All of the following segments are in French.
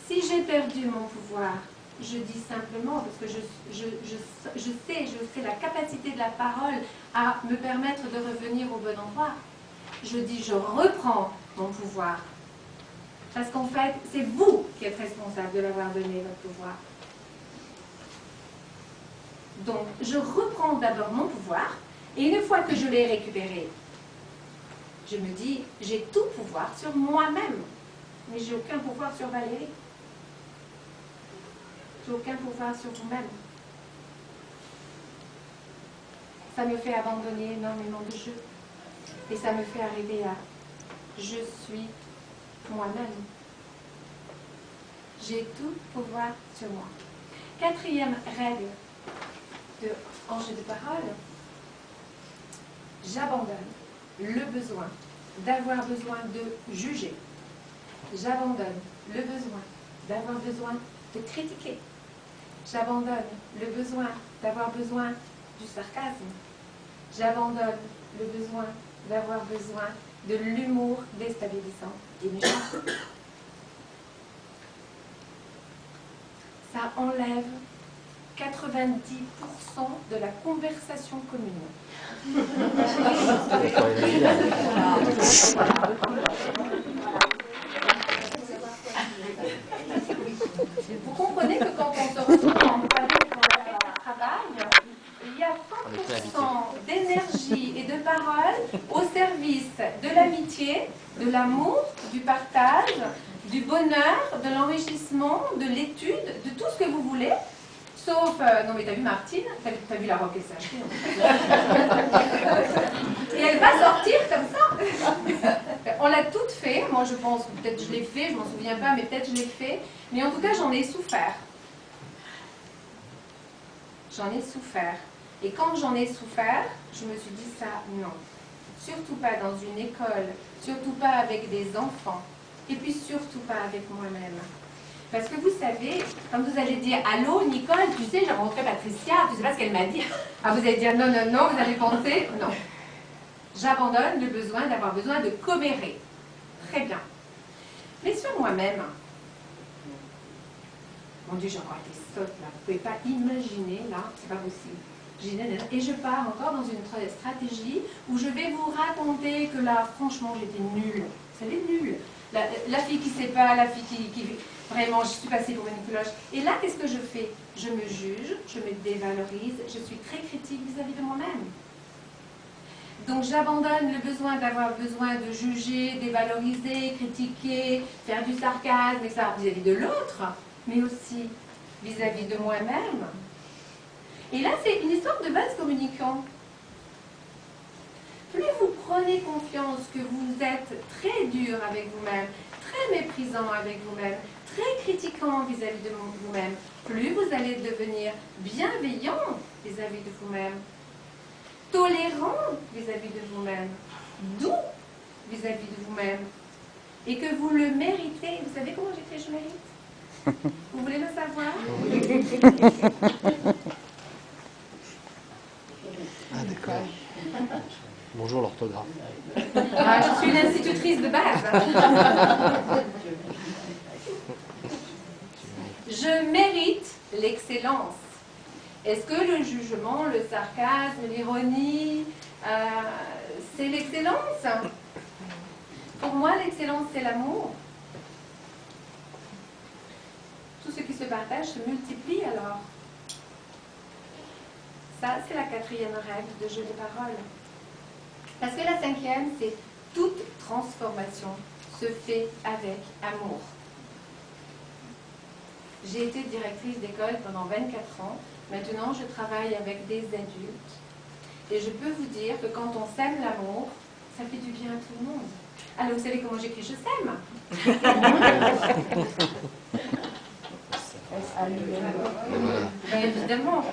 Si j'ai perdu mon pouvoir, je dis simplement, parce que je sais la capacité de la parole à me permettre de revenir au bon endroit. Je dis, je reprends mon pouvoir. Parce qu'en fait, c'est vous qui êtes responsable de l'avoir donné, votre pouvoir. Donc, je reprends d'abord mon pouvoir, et une fois que je l'ai récupéré, je me dis, j'ai tout pouvoir sur moi-même, mais j'ai aucun pouvoir sur Valérie. J'ai aucun pouvoir sur vous-même. Ça me fait abandonner énormément de jeux. Et ça me fait arriver à « je suis moi-même ». J'ai tout pouvoir sur moi. Quatrième règle de enjeu de parole, j'abandonne le besoin d'avoir besoin de juger. J'abandonne le besoin d'avoir besoin de critiquer. J'abandonne le besoin d'avoir besoin du sarcasme. J'abandonne le besoin d'avoir besoin de l'humour déstabilisant et méchant. Ça enlève 90% de la conversation commune. Vous comprenez que quand on se retrouve en travail, il y a 100% d'énergie et de parole au service de l'amitié, de l'amour, du partage, du bonheur, de l'enrichissement, de l'étude, de tout ce que vous voulez. Sauf, non mais t'as vu Martine, t'as vu la robe qu'elle s'est achetée. Et elle va sortir comme ça. On l'a toute fait, moi je pense, peut-être je l'ai fait, je m'en souviens pas, mais peut-être je l'ai fait. Mais en tout cas j'en ai souffert. J'en ai souffert. Et quand j'en ai souffert, je me suis dit ça, non. Surtout pas dans une école, surtout pas avec des enfants, et puis surtout pas avec moi-même. Parce que vous savez, quand vous allez dire « Allô, Nicole, tu sais, j'ai rencontré Patricia, tu sais pas ce qu'elle m'a dit ?» Ah, vous allez dire « Non, non, non », vous allez penser « Non. » J'abandonne le besoin d'avoir besoin de commérer. Très bien. Mais sur moi-même, mon Dieu, j'ai encore été sotte là. Vous ne pouvez pas imaginer, là, c'est pas possible. Et je pars encore dans une stratégie où je vais vous raconter que là, franchement, j'étais nulle. Vous savez, nulle. La fille qui ne sait pas, la fille qui vraiment, je suis passée pour une cloche. Et là, qu'est-ce que je fais? Je me juge, je me dévalorise, je suis très critique vis-à-vis de moi-même. Donc j'abandonne le besoin d'avoir besoin de juger, dévaloriser, critiquer, faire du sarcasme, etc. vis-à-vis de l'autre, mais aussi vis-à-vis de moi-même. Et là, c'est une histoire de vase communicant. Plus vous prenez confiance que vous êtes très dur avec vous-même, très méprisant avec vous-même, très critiquant vis-à-vis de vous-même, plus vous allez devenir bienveillant vis-à-vis de vous-même, tolérant vis-à-vis de vous-même, doux vis-à-vis de vous-même, et que vous le méritez. Vous savez comment j'écris « je mérite » ? Vous voulez le savoir? Ah d'accord. Bonjour l'orthographe. Ah, je suis une institutrice de base. Je mérite l'excellence. Est-ce que le jugement, le sarcasme, l'ironie, c'est l'excellence? Pour moi, l'excellence, c'est l'amour. Tout ce qui se partage se multiplie alors. Ça, c'est la quatrième règle de jeu de parole. Parce que la cinquième, c'est toute transformation se fait avec amour. J'ai été directrice d'école pendant 24 ans. Maintenant, je travaille avec des adultes. Et je peux vous dire que quand on sème l'amour, ça fait du bien à tout le monde. Alors, vous savez comment j'écris « je sème » Ben, évidemment.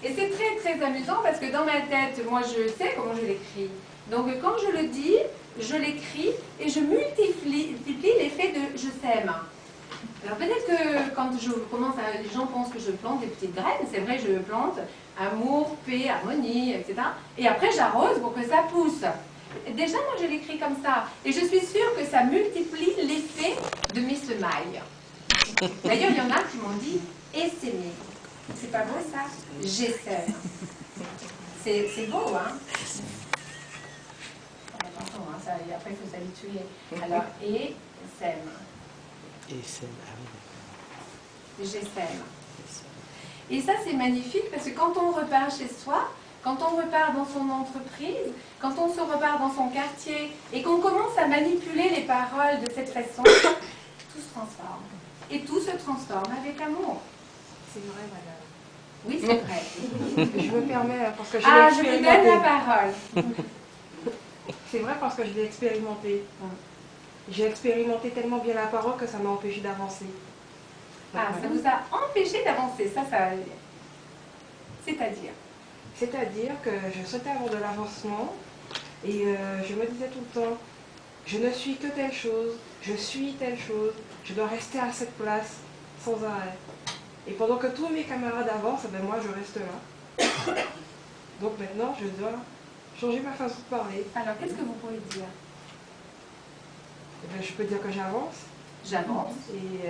Et c'est très très amusant parce que dans ma tête, moi je sais comment je l'écris. Donc quand je le dis, je l'écris et je multiplie l'effet de « je sème ». Alors peut-être que quand je commence à... Les gens pensent que je plante des petites graines. C'est vrai, je plante amour, paix, harmonie, etc. Et après j'arrose pour que ça pousse. Déjà, moi je l'écris comme ça. Et je suis sûre que ça multiplie l'effet travail. D'ailleurs, il y en a qui m'ont dit essaimer. C'est pas beau ça? J'essaie. C'est beau, hein? Attention, hein, ça, après il faut s'habituer. Alors, et sème. Et c'est... Ah oui, J'essaime. Et ça, c'est magnifique parce que quand on repart chez soi, quand on repart dans son entreprise, quand on se repart dans son quartier et qu'on commence à manipuler les paroles de cette façon, tout se transforme. Et tout se transforme avec amour. C'est vrai, madame. Oui, c'est vrai. Je me permets, parce que je l'ai Ah, je vous donne la expérimenté. parole. C'est vrai parce que je l'ai expérimenté. J'ai expérimenté tellement bien la parole que ça m'a empêché d'avancer. Ah, ça vous a empêché d'avancer, ça. C'est-à-dire? C'est-à-dire que je souhaitais avoir de l'avancement et je me disais tout le temps, je ne suis que telle chose, je suis telle chose, je dois rester à cette place sans arrêt. Et pendant que tous mes camarades avancent, ben moi je reste là. Donc maintenant je dois changer ma façon de parler. Alors, qu'est-ce que vous pouvez dire? Eh ben, je peux dire que j'avance J'avance. et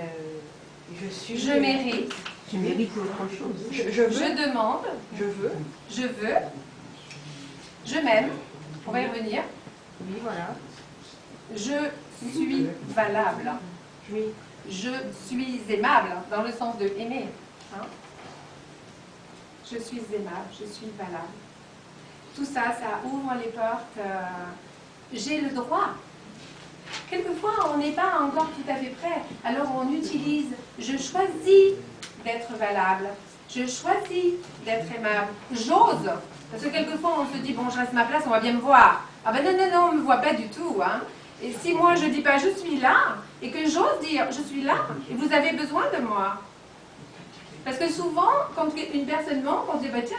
je suis... Je mérite. Tu mérites autre chose. Je veux, Je demande. je veux, Je veux. Je m'aime. On va y revenir. oui voilà, Je suis valable. oui, Je suis aimable, dans le sens de aimer. Hein? Je suis aimable, je suis valable. Tout ça, ça ouvre les portes. J'ai le droit. Quelquefois, on n'est pas encore tout à fait prêt. Alors on utilise « je choisis d'être valable »,« je choisis d'être aimable »,« j'ose ». Parce que quelquefois, on se dit « bon, je reste à ma place, on va bien me voir ». Ah ben non, non, non, on ne me voit pas du tout. Hein. Et si moi, je ne dis pas « je suis là », et que j'ose dire « je suis là », et vous avez besoin de moi. Parce que souvent, quand une personne manque, on se dit bah, « tiens,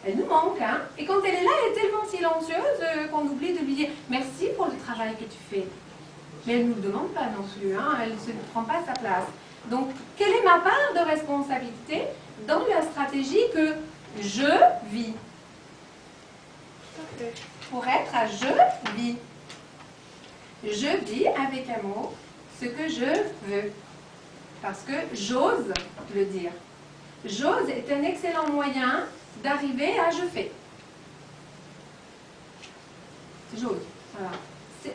elle nous manque. Hein. » Et quand elle est là, elle est tellement silencieuse qu'on oublie de lui dire « merci pour le travail que tu fais ». Mais elle ne nous le demande pas non plus, hein. Elle ne se prend pas sa place. Donc, quelle est ma part de responsabilité dans la stratégie que je vis? Pour être à je vis. Je vis avec amour ce que je veux. Parce que j'ose le dire. J'ose est un excellent moyen d'arriver à je fais. J'ose. Voilà.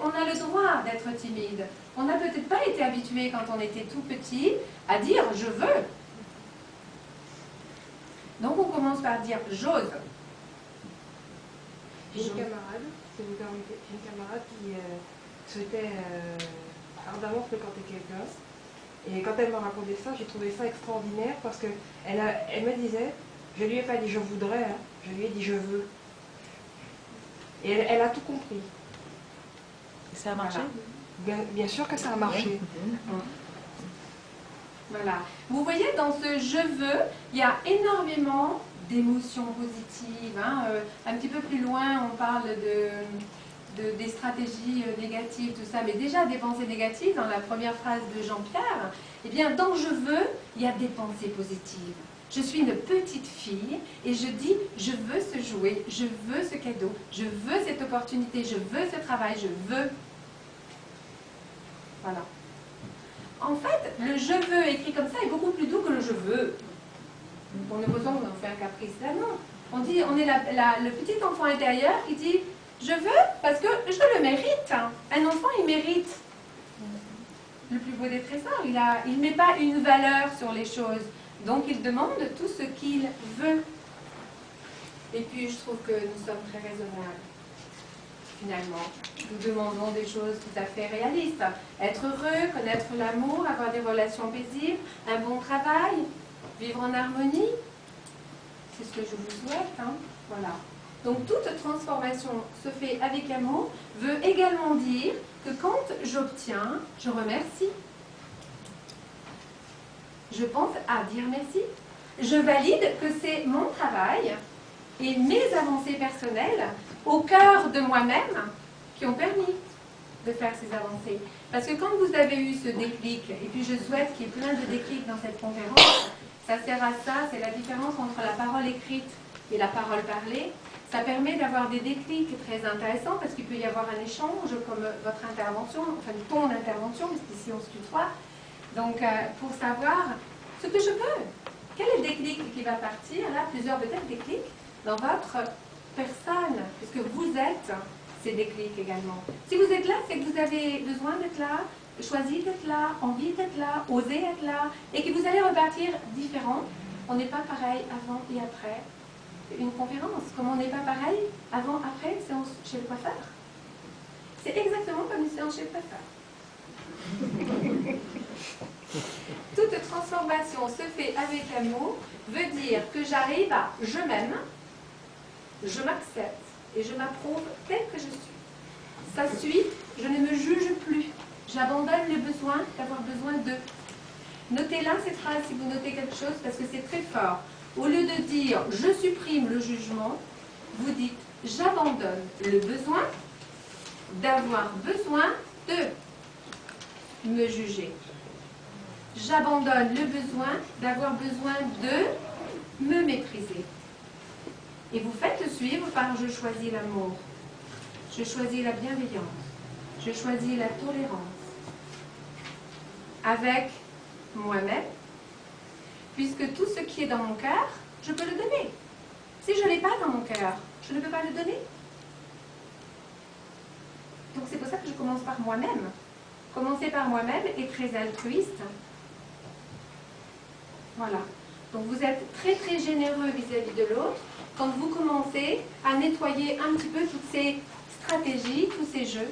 On a le droit d'être timide. On n'a peut-être pas été habitué quand on était tout petit à dire « je veux ». Donc on commence par dire « j'ose ». j'ai une camarade, si vous permettez, j'ai une camarade qui souhaitait ardemment fréquenter quelqu'un. Et quand elle m'a raconté ça, j'ai trouvé ça extraordinaire parce que elle me disait, je lui ai pas dit je voudrais, hein, je lui ai dit je veux. Et elle a tout compris. Ça a marché? Voilà. Bien sûr que ça a marché. Voilà. Vous voyez, dans ce « je veux », il y a énormément d'émotions positives. Hein. Un petit peu plus loin, on parle des stratégies négatives, tout ça. Mais déjà, des pensées négatives, dans la première phrase de Jean-Pierre, eh bien, dans « je veux », il y a des pensées positives. Je suis une petite fille et je dis « je veux ce jouet, je veux ce cadeau, je veux cette opportunité, je veux ce travail, je veux ». Voilà. En fait, le « je veux » écrit comme ça est beaucoup plus doux que le « je veux ». On a besoin d'en faire un caprice. Là, non. On dit, on est le petit enfant intérieur qui dit « je veux parce que je le mérite ». Un enfant, il mérite. Le plus beau des trésors, il ne met pas une valeur sur les choses. Donc, il demande tout ce qu'il veut. Et puis, je trouve que nous sommes très raisonnables. Finalement, nous demandons des choses tout à fait réalistes. Être heureux, connaître l'amour, avoir des relations paisibles, un bon travail, vivre en harmonie. C'est ce que je vous souhaite. Hein. Voilà. Donc, toute transformation se fait avec amour, veut également dire que quand j'obtiens, je remercie. Je pense à dire merci. Je valide que c'est mon travail et mes avancées personnelles au cœur de moi-même qui ont permis de faire ces avancées. Parce que quand vous avez eu ce déclic, et puis je souhaite qu'il y ait plein de déclics dans cette conférence, ça sert à ça, c'est la différence entre la parole écrite et la parole parlée. Ça permet d'avoir des déclics très intéressants parce qu'il peut y avoir un échange comme votre intervention, enfin ton intervention, parce qu'ici on se tutoie. Donc, pour savoir ce que je veux, quel est le déclic qui va partir, là, plusieurs peut-être déclics dans votre personne, puisque vous êtes ces déclics également. Si vous êtes là, c'est que vous avez besoin d'être là, choisi d'être là, envie d'être là, osé être là, et que vous allez repartir différent. On n'est pas pareil avant et après une conférence, comme on n'est pas pareil avant, après une séance chez le coiffeur. C'est exactement comme une séance chez le coiffeur. Toute transformation se fait avec amour, veut dire que j'arrive à je m'aime, je m'accepte et je m'approuve tel que je suis. Ça suit, je ne me juge plus. J'abandonne le besoin d'avoir besoin de. Notez là cette phrase si vous notez quelque chose parce que c'est très fort. Au lieu de dire je supprime le jugement, vous dites j'abandonne le besoin d'avoir besoin de me juger. J'abandonne le besoin d'avoir besoin de me mépriser. Et vous faites le suivre par je choisis l'amour, je choisis la bienveillance, je choisis la tolérance avec moi-même, puisque tout ce qui est dans mon cœur, je peux le donner. Si je ne l'ai pas dans mon cœur, je ne peux pas le donner. Donc c'est pour ça que je commence par moi-même. Commencer par moi-même est très altruiste. Voilà. Donc vous êtes très très généreux vis-à-vis de l'autre quand vous commencez à nettoyer un petit peu toutes ces stratégies, tous ces jeux.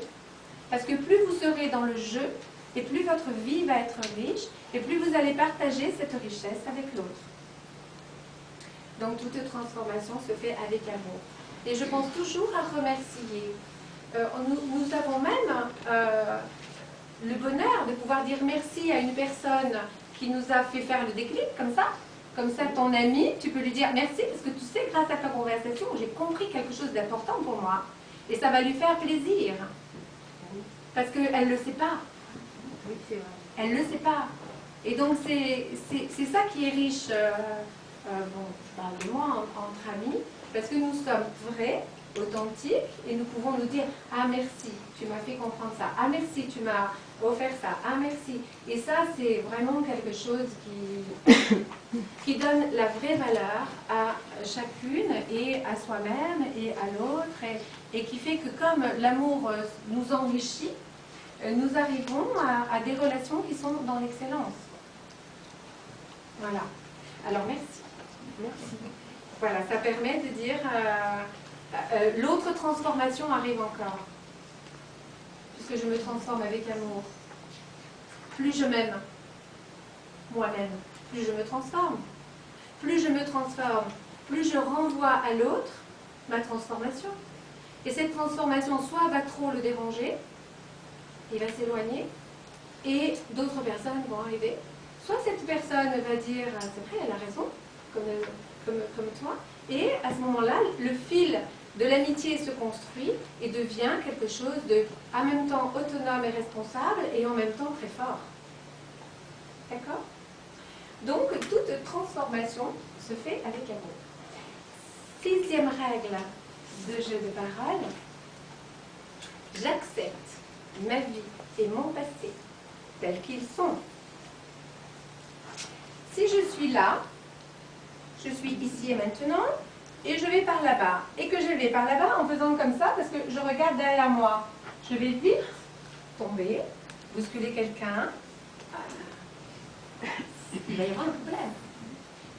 Parce que plus vous serez dans le jeu, et plus votre vie va être riche, et plus vous allez partager cette richesse avec l'autre. Donc toute transformation se fait avec amour. Et je pense toujours à remercier. Nous avons même le bonheur de pouvoir dire merci à une personne qui nous a fait faire le déclic, comme ça. Comme ça, ton ami, tu peux lui dire merci, parce que tu sais, grâce à ta conversation, j'ai compris quelque chose d'important pour moi. Et ça va lui faire plaisir. Parce qu'elle ne le sait pas. Oui, c'est vrai. Elle ne le sait pas. Et donc, c'est ça qui est riche. Bon, je parle de moi entre amis, parce que nous sommes vrais, authentiques, et nous pouvons nous dire « Ah, merci, tu m'as fait comprendre ça. Ah, merci, tu m'as offert ça. Ah, merci. » Et ça, c'est vraiment quelque chose qui donne la vraie valeur à chacune et à soi-même et à l'autre, et qui fait que comme l'amour nous enrichit, nous arrivons à des relations qui sont dans l'excellence. Voilà. Alors, merci. Merci. Voilà, ça permet de dire l'autre transformation arrive encore. Puisque je me transforme avec amour. Plus je m'aime moi-même, plus je me transforme. Plus je me transforme, plus je renvoie à l'autre ma transformation. Et cette transformation, soit va trop le déranger, il va s'éloigner, et d'autres personnes vont arriver. Soit cette personne va dire, c'est vrai, elle a raison, comme toi, et à ce moment-là, le fil de l'amitié se construit et devient quelque chose de, en même temps, autonome et responsable, et en même temps très fort. D'accord? Donc, toute transformation se fait avec amour. 6e règle de jeu de parole, j'accepte ma vie et mon passé tels qu'ils sont. Si je suis là, je suis ici et maintenant, et je vais par là-bas. Et que je vais par là-bas en faisant comme ça, parce que je regarde derrière moi. Je vais vite tomber, bousculer quelqu'un. Il va y avoir un problème.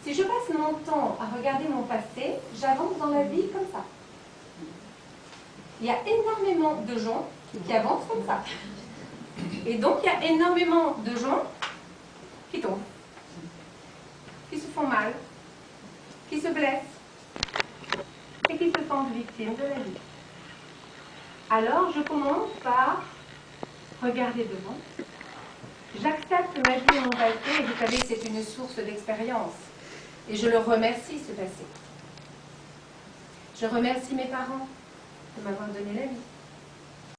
Si je passe mon temps à regarder mon passé, j'avance dans la vie comme ça. Il y a énormément de gens qui avancent comme ça. Et donc, il y a énormément de gens qui tombent, qui se font mal, qui se blessent et qui se sentent victimes de la vie. Alors, je commence par regarder devant. J'accepte ma vie et mon passé, et vous savez, c'est une source d'expérience. Et je le remercie, ce passé. Je remercie mes parents de m'avoir donné la vie.